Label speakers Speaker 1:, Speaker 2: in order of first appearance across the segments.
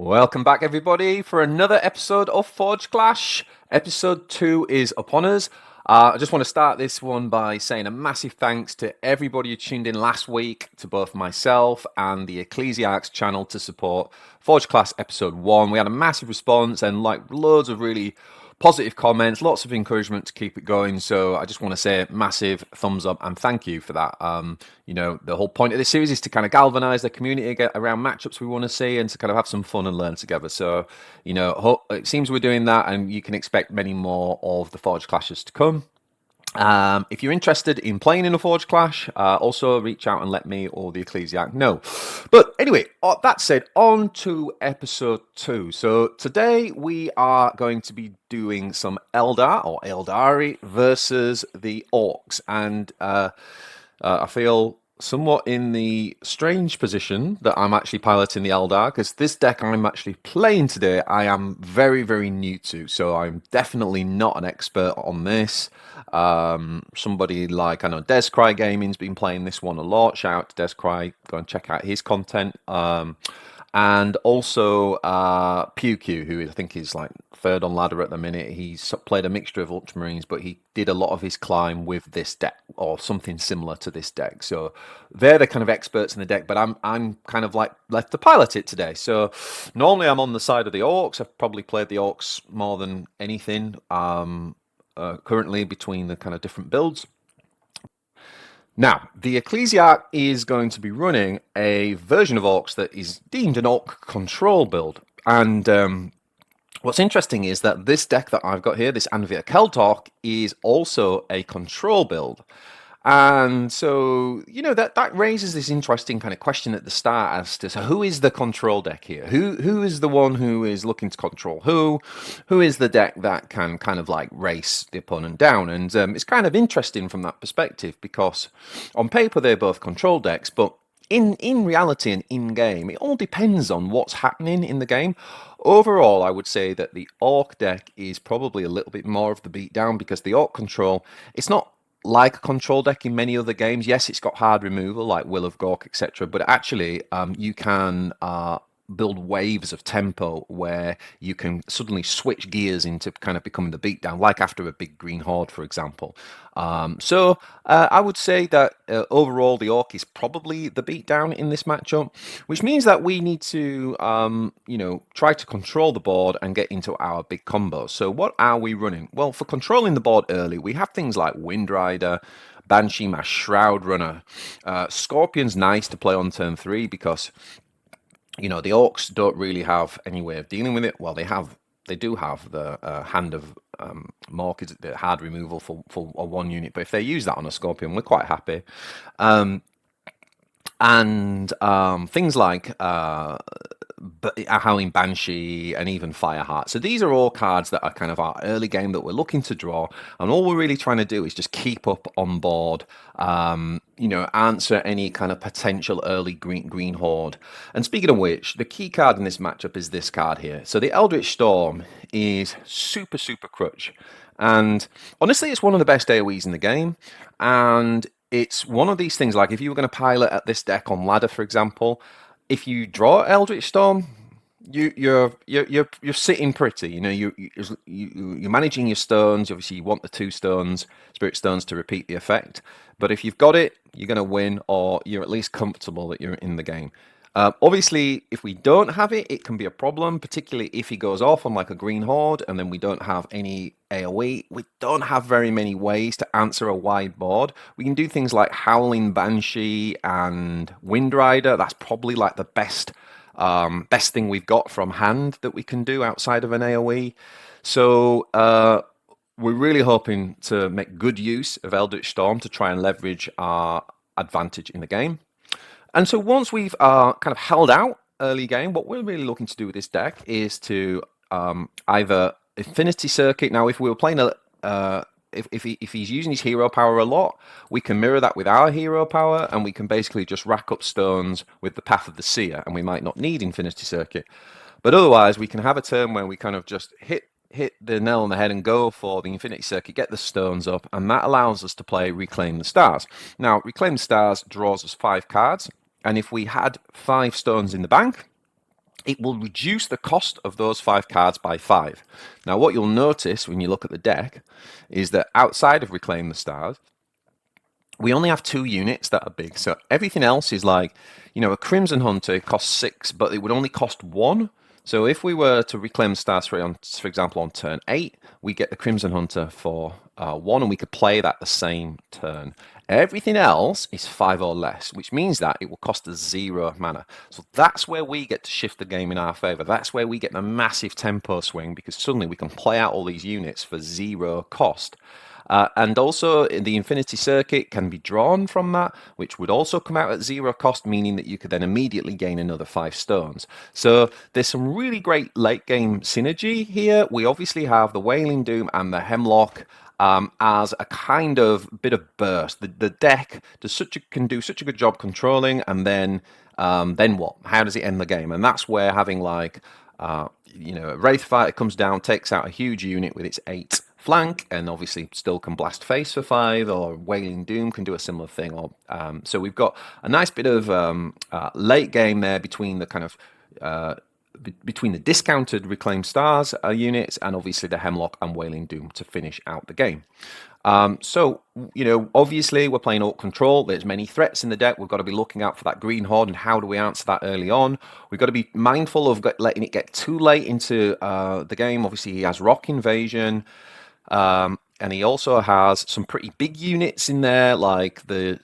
Speaker 1: Welcome back, everybody, for another episode of FORGECLASH. Episode 2 is upon us. I just want to start this one by saying a massive thanks to everybody who tuned in last week, to both myself and the Ecclesiarch channel to support FORGECLASH Episode 1. We had a massive response and loads of really positive comments, lots of encouragement to keep it going. So I just want to say massive thumbs up and thank you for that. The whole point of this series is to kind of galvanize the community, get around matchups we want to see, and to kind of have some fun and learn together. So, it seems we're doing that, and you can expect many more of the Forge Clashes to come. If you're interested in playing in a Forge Clash, also reach out and let me or the Ecclesiarch know. But anyway, that said, on to episode 2. So today we are going to be doing some Eldar or Aeldari versus the Orkz, and I feel somewhat in the strange position that I'm actually piloting the Eldar, because this deck I'm actually playing today I am very, very new to, so I'm definitely not an expert on this. Somebody like, I know Descry Gaming's been playing this one a lot. Shout out to Descry, go and check out his content. And also PewQ, who I think is like third on ladder at the minute. He's played a mixture of Ultramarines, but he did a lot of his climb with this deck or something similar to this deck. So they're the kind of experts in the deck, but I'm kind of like left to pilot it today. So normally I'm on the side of the Orkz. I've probably played the Orkz more than anything currently between the kind of different builds. Now, the Ecclesiarch is going to be running a version of Orkz that is deemed an Orc control build. And what's interesting is that this deck that I've got here, this Anvir Keltork, is also a control build. And so, that raises this interesting kind of question at the start as to, so who is the control deck here? Who is the one who is looking to control who? Who is the deck that can kind of like race the opponent down? And it's kind of interesting from that perspective, because on paper they're both control decks, but in reality and in game, it all depends on what's happening in the game. Overall, I would say that the Orc deck is probably a little bit more of the beatdown, because the Orc control, it's not like a control deck in many other games. Yes, it's got hard removal like Will of Gork, etc. But actually, you can build waves of tempo where you can suddenly switch gears into kind of becoming the beatdown, like after a big green horde, for example. So I would say that overall the Orc is probably the beatdown in this matchup, which means that we need to try to control the board and get into our big combos. So what are we running? Well, for controlling the board early, we have things like Wind Rider, Banshee Mass, Shroud Runner. Scorpion's nice to play on turn 3 because the Orcs don't really have any way of dealing with it. Well, they do have the Hand of Mork, is the hard removal for a 1 unit, but if they use that on a Scorpion, we're quite happy. And things like Howling Banshee and even Fireheart. So these are all cards that are kind of our early game that we're looking to draw, and all we're really trying to do is just keep up on board, answer any kind of potential early green horde. And speaking of which, the key card in this matchup is this card here. So the Eldritch Storm is super, super crutch. And honestly, it's one of the best AoEs in the game. And it's one of these things, like if you were going to pilot at this deck on ladder, for example, if you draw Eldritch Storm, you're sitting pretty. You're managing your stones. Obviously, you want the 2 stones, Spirit Stones, to repeat the effect. But if you've got it, you're going to win, or you're at least comfortable that you're in the game. Obviously, if we don't have it, it can be a problem, particularly if he goes off on like a green horde and then we don't have any AoE. We don't have very many ways to answer a wide board. We can do things like Howling Banshee and Wind Rider. That's probably like the best thing we've got from hand that we can do outside of an AoE. So we're really hoping to make good use of Eldritch Storm to try and leverage our advantage in the game. And so once we've kind of held out early game, what we're really looking to do with this deck is to either Infinity Circuit. Now, if we were playing if he's using his hero power a lot, we can mirror that with our hero power, and we can basically just rack up stones with the Path of the Seer, and we might not need Infinity Circuit. But otherwise, we can have a turn where we kind of just hit the nail on the head and go for the Infinity Circuit, get the stones up, and that allows us to play Reclaim the Stars. Now, Reclaim the Stars draws us 5 cards, and if we had 5 stones in the bank, it will reduce the cost of those 5 cards by 5. Now, what you'll notice when you look at the deck is that outside of Reclaim the Stars, we only have 2 units that are big. So everything else is like, you know, a Crimson Hunter costs 6, but it would only cost 1. So if we were to Reclaim the Stars, for example, on turn 8, we get the Crimson Hunter for 1, and we could play that the same turn. Everything else is 5 or less, which means that it will cost us 0 mana. So that's where we get to shift the game in our favour. That's where we get the massive tempo swing, because suddenly we can play out all these units for 0 cost. And also, the Infinity Circuit can be drawn from that, which would also come out at 0 cost, meaning that you could then immediately gain another 5 stones. So there's some really great late game synergy here. We obviously have the Wailing Doom and the Hemlock as a kind of bit of burst. The deck can do such a good job controlling, and then what? How does it end the game? And that's where having like you know, a Wraith Fighter comes down, takes out a huge unit with its 8 flank, and obviously still can blast face for 5, or Wailing Doom can do a similar thing. Or so we've got a nice bit of late game there between the kind of between the discounted Reclaim Stars units and obviously the Hemlock and Wailing Doom to finish out the game. So, you know, obviously we're playing Orc Control. There's many threats in the deck. We've got to be looking out for that Green Horde, and how do we answer that early on? We've got to be mindful of letting it get too late into the game. Obviously, he has Rock Invasion, and he also has some pretty big units in there, like the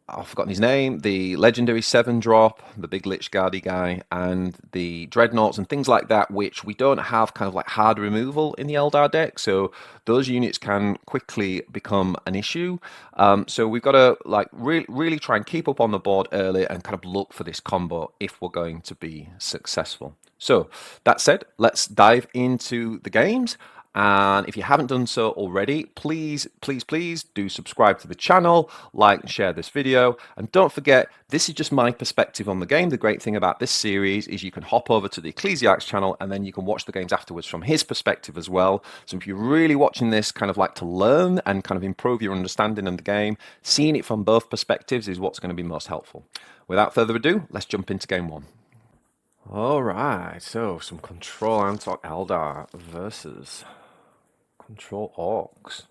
Speaker 1: I've forgotten his name, the legendary 7-drop, the big Lich Guardy guy, and the Dreadnoughts and things like that, which we don't have kind of like hard removal in the Eldar deck, so those units can quickly become an issue. So we've got to like really try and keep up on the board early and kind of look for this combo if we're going to be successful. So that said, let's dive into the games. And if you haven't done so already, please do subscribe to the channel, like and share this video. And don't forget, this is just my perspective on the game. The great thing about this series is you can hop over to the Ecclesiarch channel, and then you can watch the games afterwards from his perspective as well. So if you're really watching this kind of like to learn and kind of improve your understanding of the game, seeing it from both perspectives is what's going to be most helpful. Without further ado, let's jump into game 1. All right, so some Control Antok Eldar versus Control Orkz.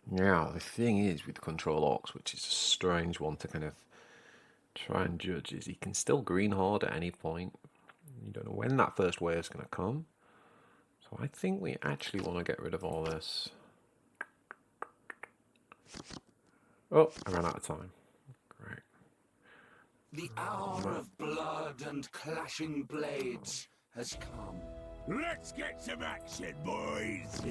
Speaker 1: Now, the thing is with Control Orkz, which is a strange one to kind of try and judge, is he can still Green Horde at any point. You don't know when that first wave is going to come. So I think we actually want to get rid of all this. Oh, I ran out of time. Great.
Speaker 2: The hour of blood and clashing blades has come. Let's get some action, boys!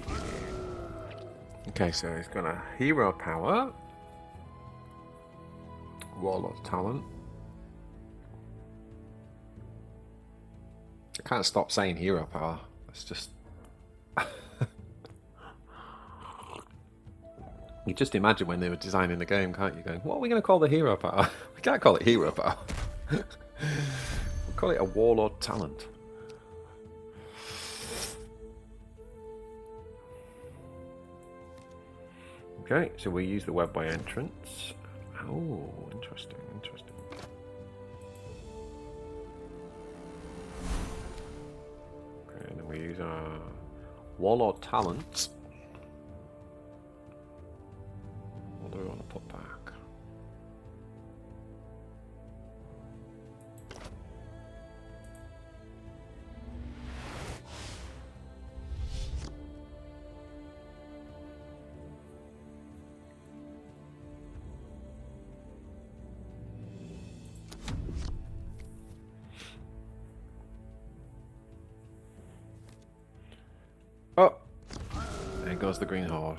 Speaker 1: Okay, so he's got a Hero Power, Warlord Talent. I can't stop saying Hero Power. It's just... You just imagine when they were designing the game, can't you? Going, what are we going to call the Hero Power? We can't call it Hero Power. We'll call it a Warlord Talent. Okay, so we use the webway entrance. Oh, interesting. Okay, and then we use our Warlord Talent. What do we want to put back? Oh! There goes the Green Horde.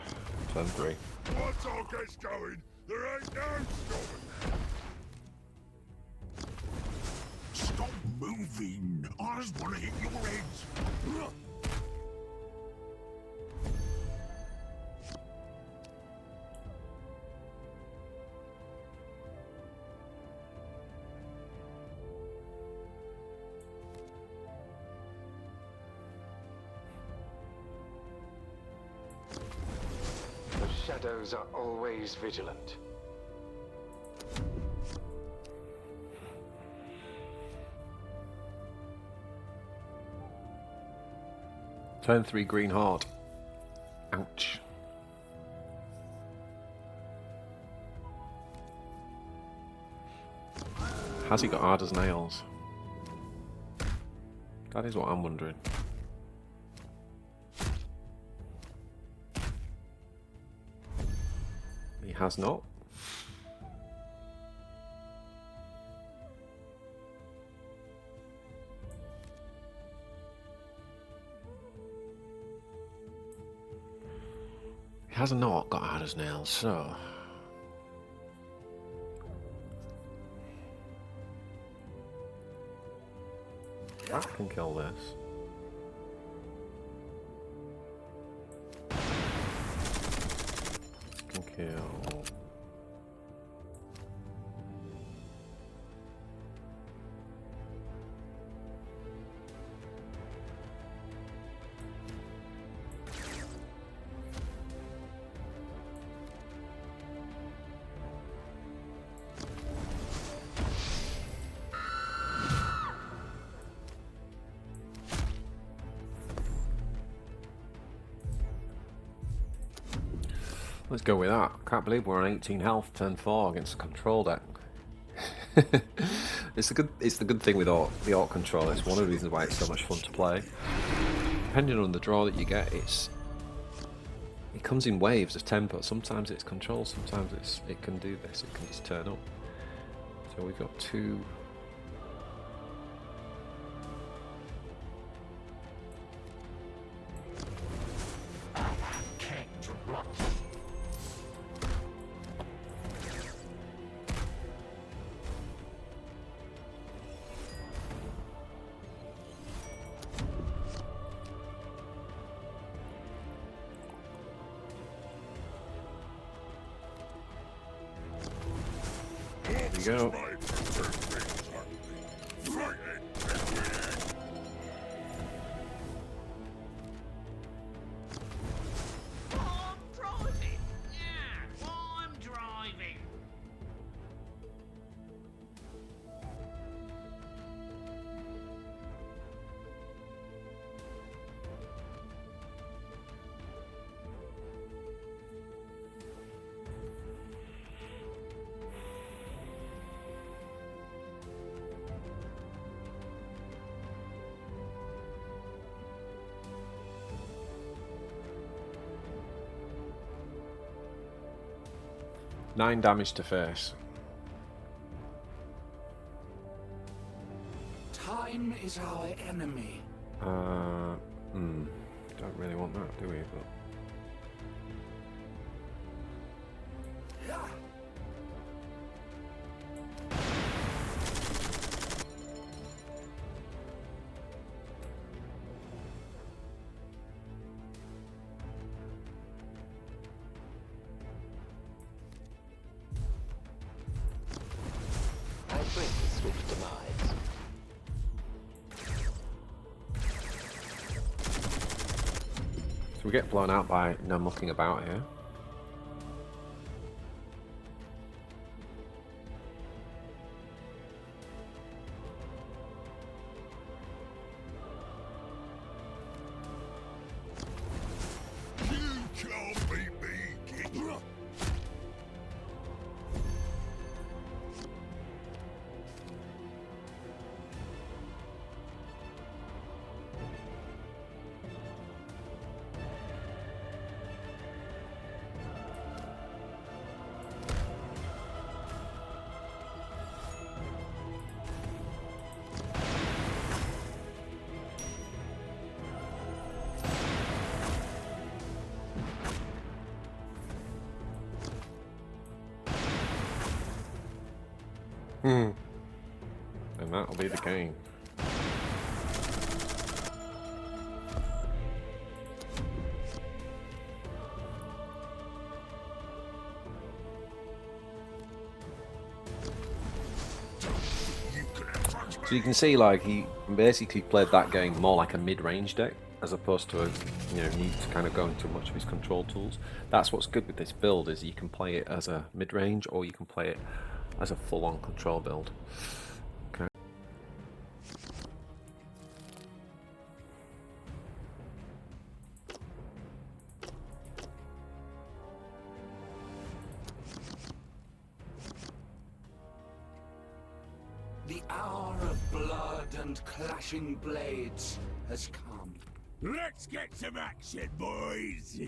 Speaker 1: Turn 3.
Speaker 2: Once all gets going, there ain't no stopping. Stop moving! I just want to hit your heads!
Speaker 3: shadows are always vigilant.
Speaker 1: Turn 3 green heart. Ouch. Has he got hard as nails? That is what I'm wondering. He has not. He has not got hard as nails, so... That can kill this. Can kill... Let's go with that. Can't believe we're on 18 health, turn 4 against a control deck. It's the good thing with the Orc control. It's one of the reasons why it's so much fun to play. Depending on the draw that you get, it comes in waves of tempo. Sometimes it's control, sometimes it can do this. It can just turn up. So we've got 2. There you go. Nine damage to face.
Speaker 2: Time is our enemy.
Speaker 1: Don't really want that, do we? But
Speaker 3: Swift demise.
Speaker 1: so we get blown out by no mucking about here. And that'll be the game. So you can see, like, he basically played that game more like a mid-range deck. as opposed to need to kind of go into much of his control tools. That's what's good with this build, is you can play it as a mid-range or you can play it as a full-on control build. Okay.
Speaker 2: The hour of blood and clashing blades has come. Let's get some action, boys!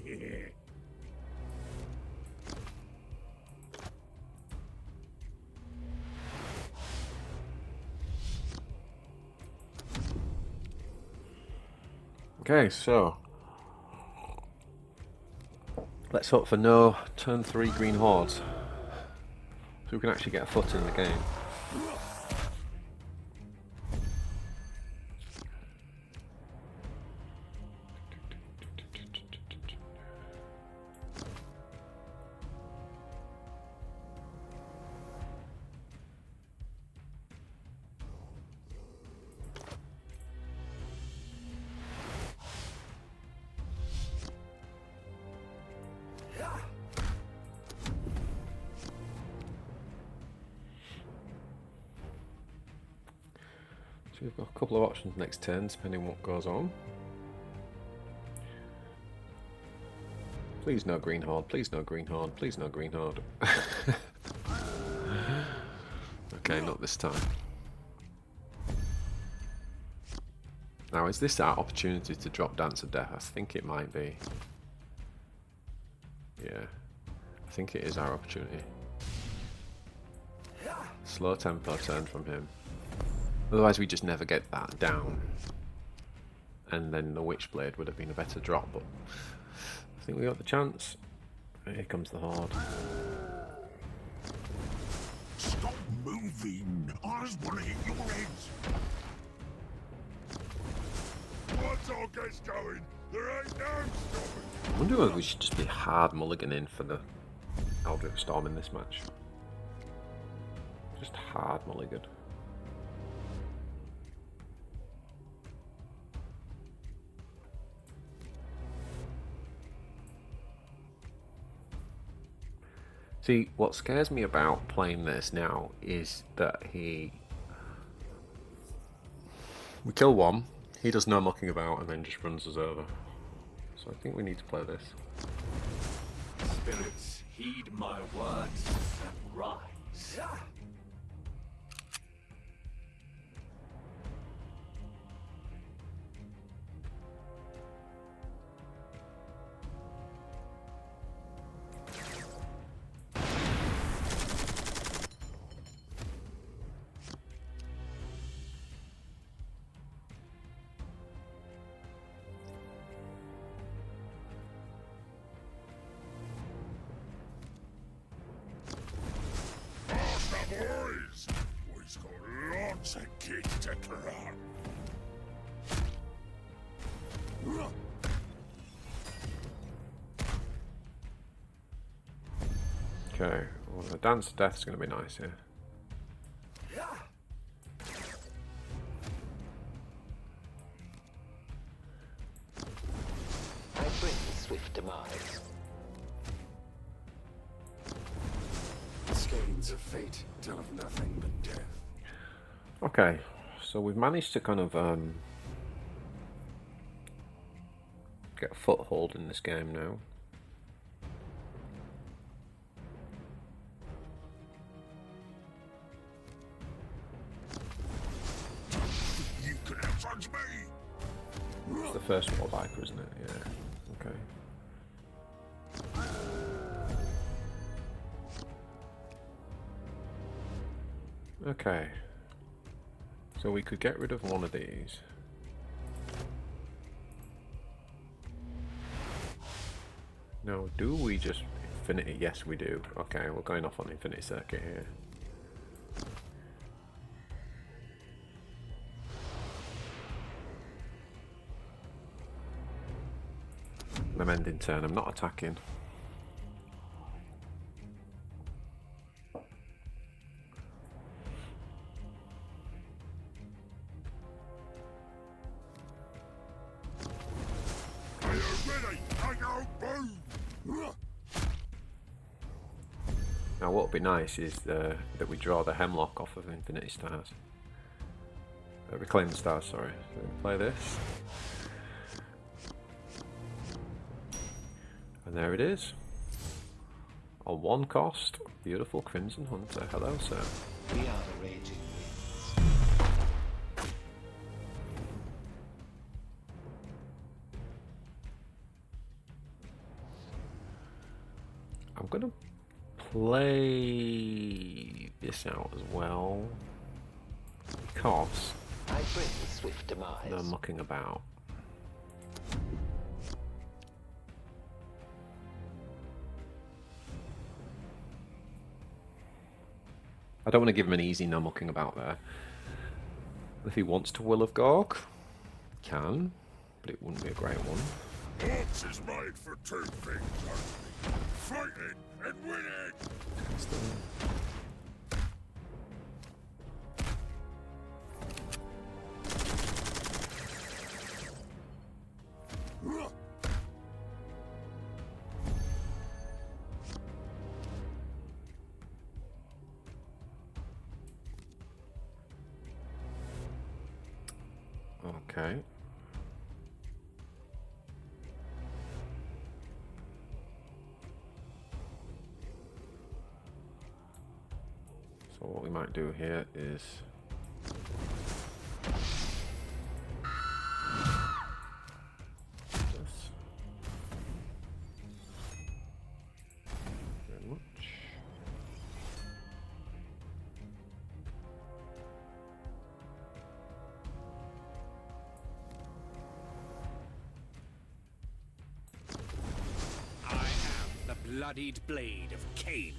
Speaker 1: Okay, so let's hope for no turn 3 green hordes, so we can actually get a foot in the game. So we've got a couple of options next turn, depending on what goes on. Please no green horde, please no green horde, please no green horde. Okay, not this time. Now, is this our opportunity to drop Dance of Death? I think it might be. Yeah, I think it is our opportunity. Slow tempo turn from him. Otherwise we just never get that down. And then the Witchblade would have been a better drop, but I think we got the chance. Here comes the Horde.
Speaker 2: Stop moving! I just want to hit your heads! Once all gets going, there ain't no stopping!
Speaker 1: I wonder whether we should just be hard mulliganing for the Eldritch Storm in this match. Just hard mulligan. See, what scares me about playing this now is that we kill one, he does no mucking about and then just runs us over. So I think we need to play this.
Speaker 2: Spirits, heed my words and rise. Boys! We've got lots of kit to crack.
Speaker 1: Okay, well, the Dance of Death is going to be nice here.
Speaker 3: I bring swift demise.
Speaker 2: Skeins of fate tell of nothing but death.
Speaker 1: Okay, so we've managed to kind of get a foothold in this game now.
Speaker 2: You can outrun me!
Speaker 1: It's the first War Viper, isn't it? Yeah. Okay. Okay. So we could get rid of one of these. Now, do we just Infinity? Yes, we do. Okay, we're going off on Infinity Circuit here. I'm ending turn, I'm not attacking.
Speaker 4: Now what would be nice is that we draw the Hemlock off of Infinity Stars. Reclaim the Stars, sorry. So we play this. And there it is. On 1 cost. Beautiful Crimson Hunter. Hello, sir.
Speaker 3: We are the raging winds.
Speaker 4: I'm gonna play this out as well. Because
Speaker 3: I bring the swift demise.
Speaker 4: they're mucking about. I don't want to give him an easy no mucking about there. If he wants to Will of Gork, he can, but it wouldn't be a great one.
Speaker 2: Orkz is made for 2 things only. Fighting and winning!
Speaker 4: Okay. So what we might do here is this. Very much.
Speaker 2: I am the bloodied blade of Cain.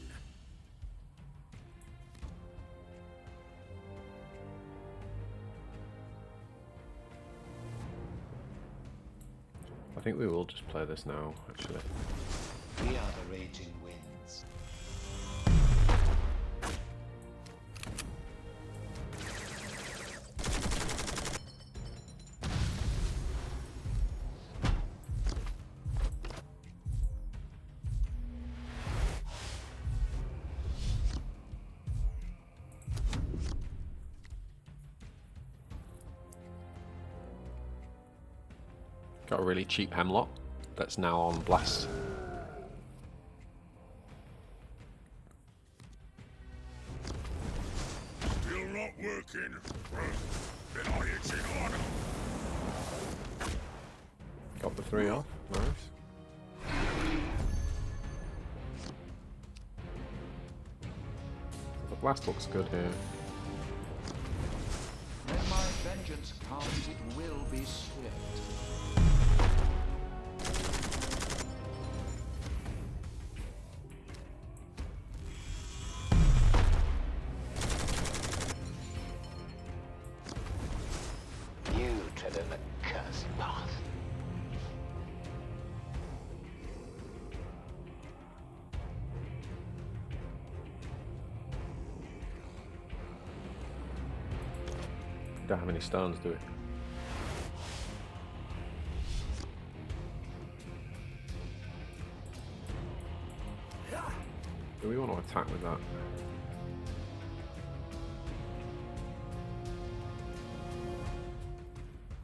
Speaker 4: I think we will just play this now, actually.
Speaker 3: We are the raging winds.
Speaker 4: Got a really cheap Hemlock that's now on Blast.
Speaker 2: Still not working. Then I it's in order.
Speaker 4: Got the 3 off, nice. The Blast looks good here.
Speaker 5: When my vengeance comes, it will be swift.
Speaker 3: You tread an accursed path.
Speaker 4: Don't have any stones, do we? Do we want to attack with that?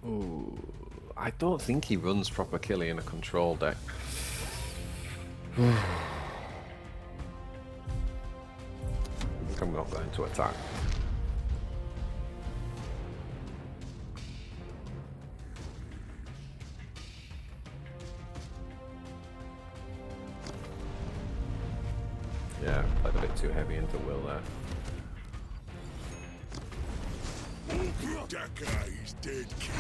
Speaker 4: Ooh, I don't think he runs proper killie in a control deck. I think I'm not going to attack. Yeah, played a bit too heavy into Will there.
Speaker 2: That guy is dead, kid.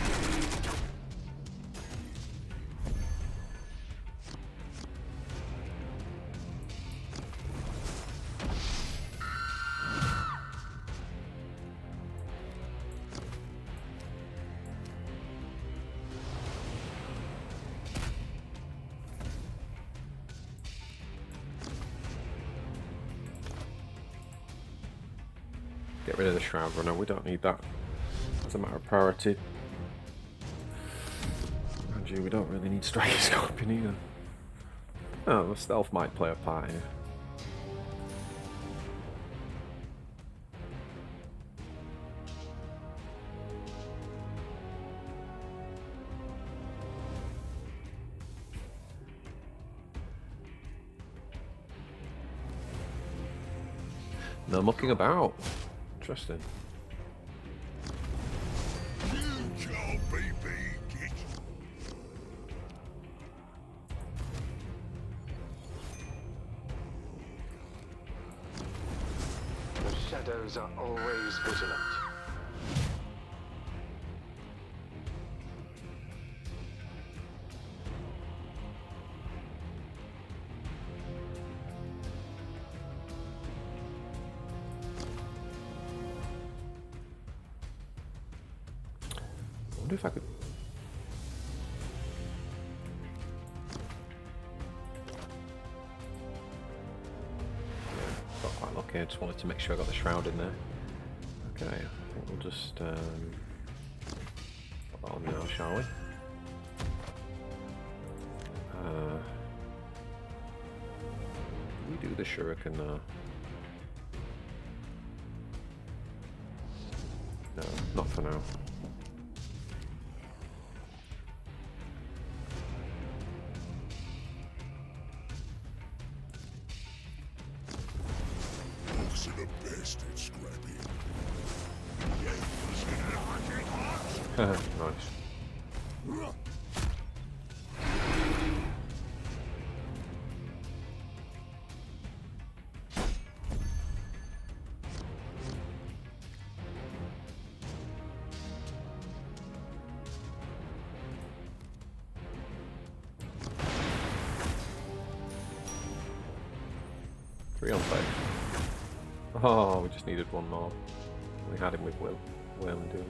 Speaker 4: Get rid of the Shroud Runner, we don't need that. As a matter of priority. Mind you, we don't really need Striker Scorpion either. Oh, the stealth might play a part here. No mucking about. Interesting.
Speaker 2: You can't be beat.
Speaker 3: The shadows are always vigilant.
Speaker 4: I wonder if I could. Yeah, got quite lucky. I just wanted to make sure I got the shroud in there. Okay, I think we'll just put that on now, shall we? We do the shuriken now. No, not for now.
Speaker 2: Orkz are the best at scrapping. You's gonna like it hot.
Speaker 4: Nice. Three on play. Oh, we just needed one more. We had him with Will and Doom.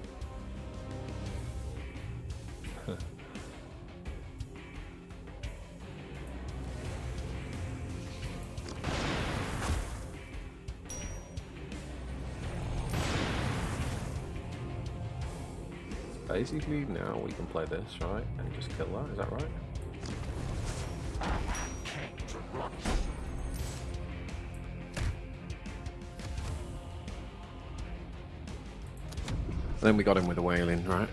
Speaker 4: Basically, now we can play this, right? And just kill that, is that right? Then we got him with a wailing, right?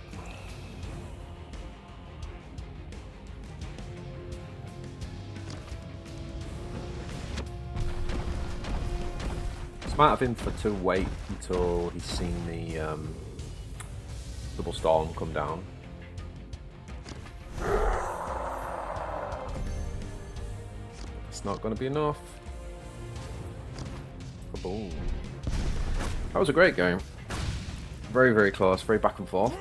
Speaker 4: Smart of him to wait until he's seen the double storm come down. It's not going to be enough. Kaboom. That was a great game. Very, very close, very back and forth.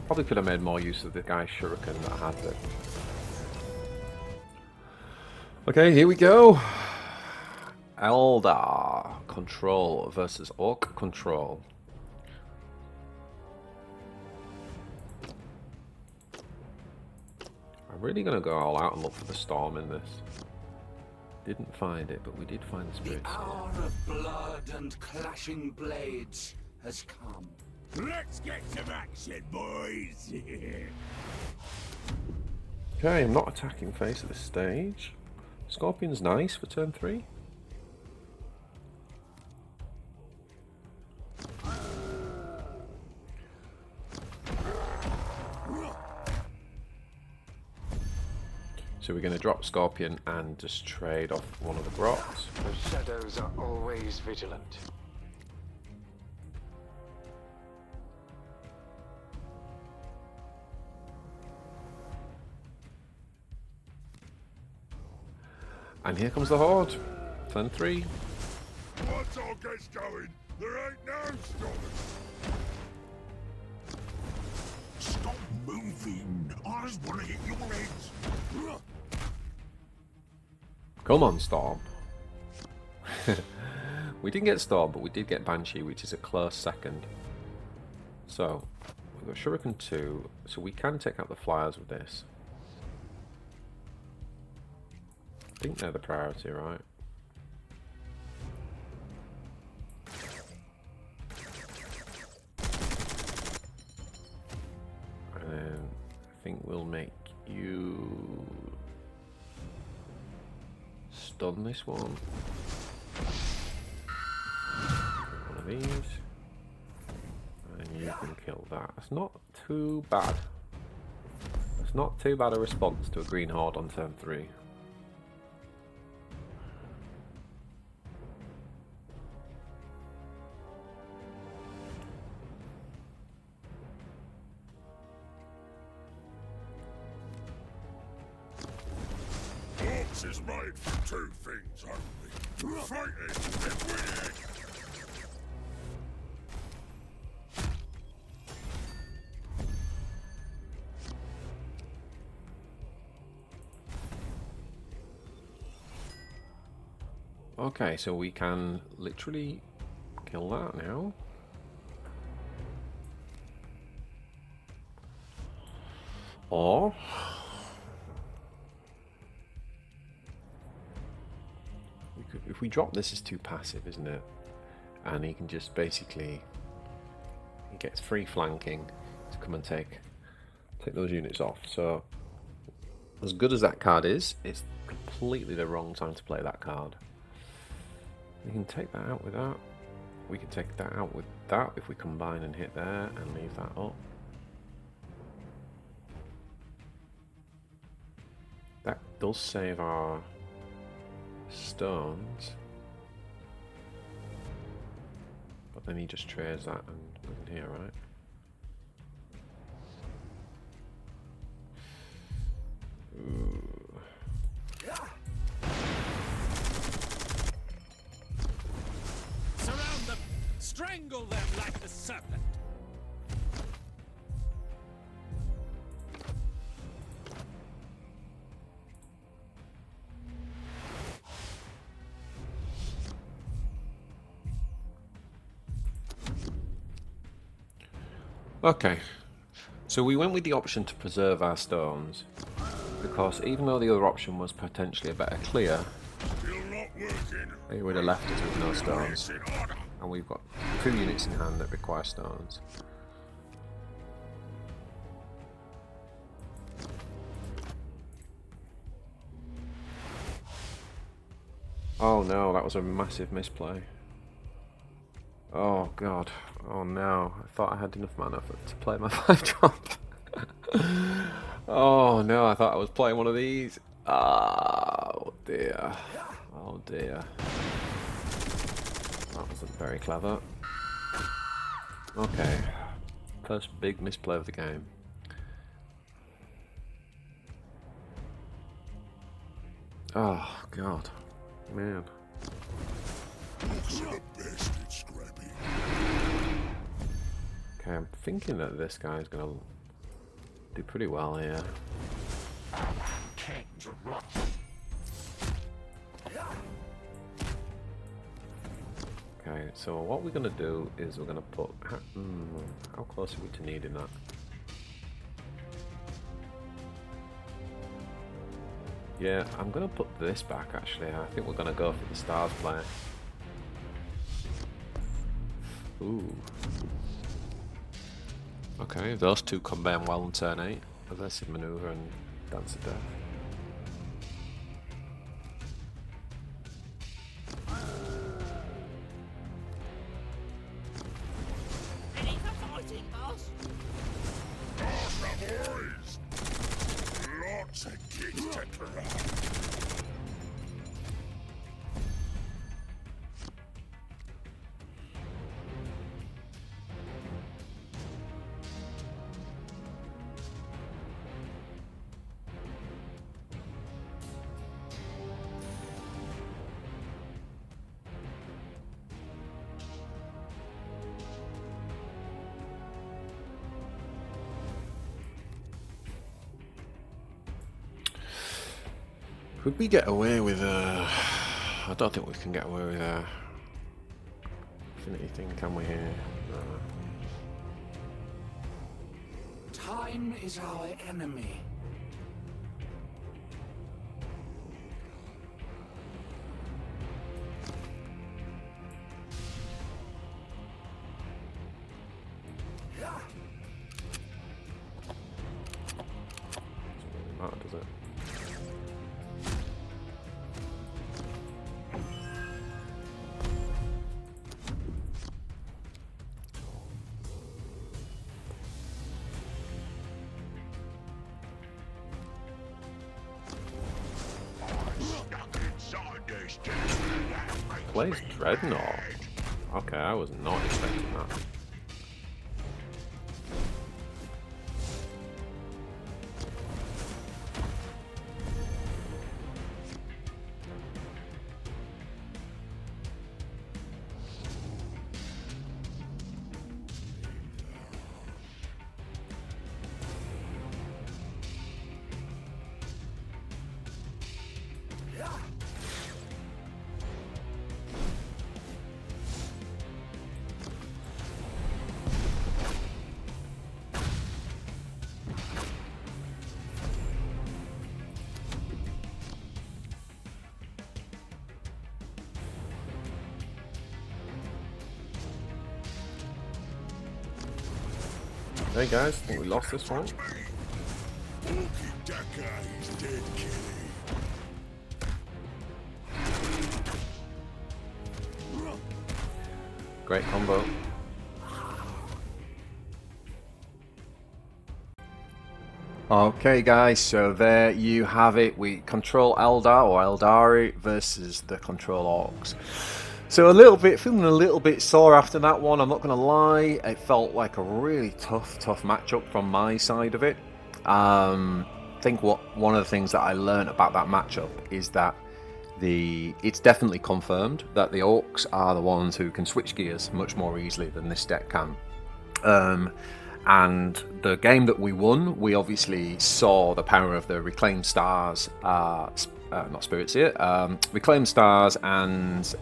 Speaker 4: Probably could have made more use of the guy's shuriken that I had there. Okay, here we go. Eldar control versus Orc control. I'm really going to go all out and look for the storm in this. Didn't find it, but we did find the
Speaker 2: The
Speaker 4: spirits.
Speaker 2: hour of blood and clashing blades has come. Let's get some action, boys.
Speaker 4: Okay, I'm not attacking face at this stage. Scorpion's nice for turn 3. So we're going to drop Scorpion and just trade off one of the Grots.
Speaker 3: The shadows are always vigilant.
Speaker 4: And here comes the Horde. Turn 3.
Speaker 2: Once all gets going, there ain't no stopping. Stop moving. I just want to hit your legs.
Speaker 4: Come on, Storm. We didn't get Storm, but we did get Banshee, which is a close second. So, we've got Shuriken 2, so we can take out the Flyers with this. I think they're the priority, right? And then I think we'll make you stun this one. One of these. And you can kill that. That's not too bad. That's not too bad a response to a green horde on turn 3.
Speaker 2: This is made for two things only. Fighting and winning!
Speaker 4: Okay, so we can literally kill that now. Or we could, if we drop this, is too passive, isn't it? And he can just basically, he gets free flanking to come and take those units off. So as good as that card is, it's completely the wrong time to play that card. We can take that out with that. We can take that out with that if we combine and hit there and leave that up. That does save our stones. But then he just trades that and we're in here, right? Ooh.
Speaker 2: Surround them! Strangle them like the serpent!
Speaker 4: Okay, so we went with the option to preserve our stones, because even though the other option was potentially a better clear, they would have left us with no stones, and we've got 2 units in hand that require stones. Oh no, that was a massive misplay. Oh god, oh no, I thought I had enough mana to play my 5-drop. Oh no, I thought I was playing one of these. Oh dear, oh dear. That wasn't very clever. Okay, first big misplay of the game. Oh god, man. Okay, I'm thinking that this guy's gonna do pretty well here. Okay, so what we're gonna do is we're gonna put. How close are we to needing that? Yeah, I'm gonna put this back actually. I think we're gonna go for the stars play. Ooh. Okay, those two combine well on turn 8. Evasive maneuver and dance of death.
Speaker 2: Ready for fighting, boss? Boys! Lots of kids to cry.
Speaker 4: Could we get away with I don't think we can get away with infinity thing, can we here?
Speaker 2: Time is our enemy.
Speaker 4: Doesn't really matter, does it? Plays Dreadnought. Okay, I was not expecting that. Hey guys, I think we lost this one. Great combo.
Speaker 1: Okay guys, so there you have it. We control Eldar or Aeldari versus the control Orkz. So feeling a little bit sore after that one, I'm not going to lie. It felt like a really tough matchup from my side of it. I think one of the things that I learned about that matchup is that it's definitely confirmed that the Orkz are the ones who can switch gears much more easily than this deck can. And the game that we won, we obviously saw the power of the Reclaimed Stars, not Spirits here, Reclaimed Stars and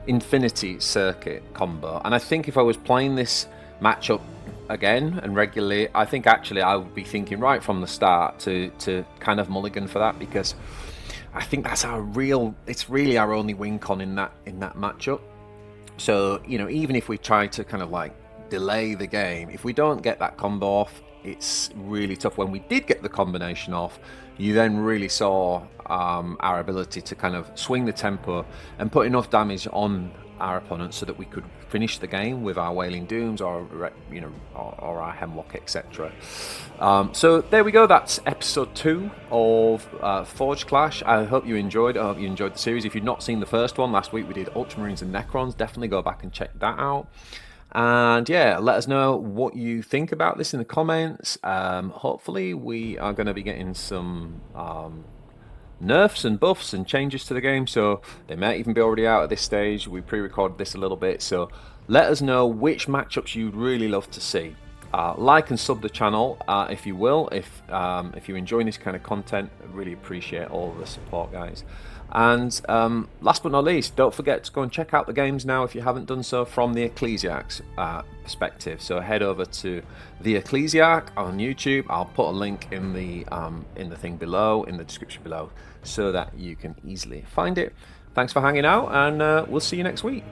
Speaker 1: Infinity Circuit combo. And I think if I was playing this matchup again and regularly, I think actually I would be thinking right from the start to kind of mulligan for that, because I think that's it's really our only win con in that matchup. So, you know, even if we try to kind of like delay the game, if we don't get that combo off, it's really tough. When we did get the combination off, you then really saw our ability to kind of swing the tempo and put enough damage on our opponents so that we could finish the game with our Wailing Dooms or or our Hemlock, etc. So there we go. That's episode 2 of FORGECLASH. I hope you enjoyed it. I hope you enjoyed the series. If you've not seen the first one, last week we did Ultramarines and Necrons. Definitely go back and check that out. And yeah, let us know what you think about this in the comments. Hopefully we are going to be getting some nerfs and buffs and changes to the game, so they might even be already out at this stage. We pre-recorded this a little bit, so let us know which matchups you'd really love to see. Like and sub the channel if you will. If you're enjoying this kind of content, I really appreciate all of the support, guys. And last but not least, don't forget to go and check out the games now if you haven't done so from the Ecclesiarch's perspective. So head over to the Ecclesiarch on YouTube. I'll put a link in the thing below, in the description below, so that you can easily find it. Thanks for hanging out, and we'll see you next week.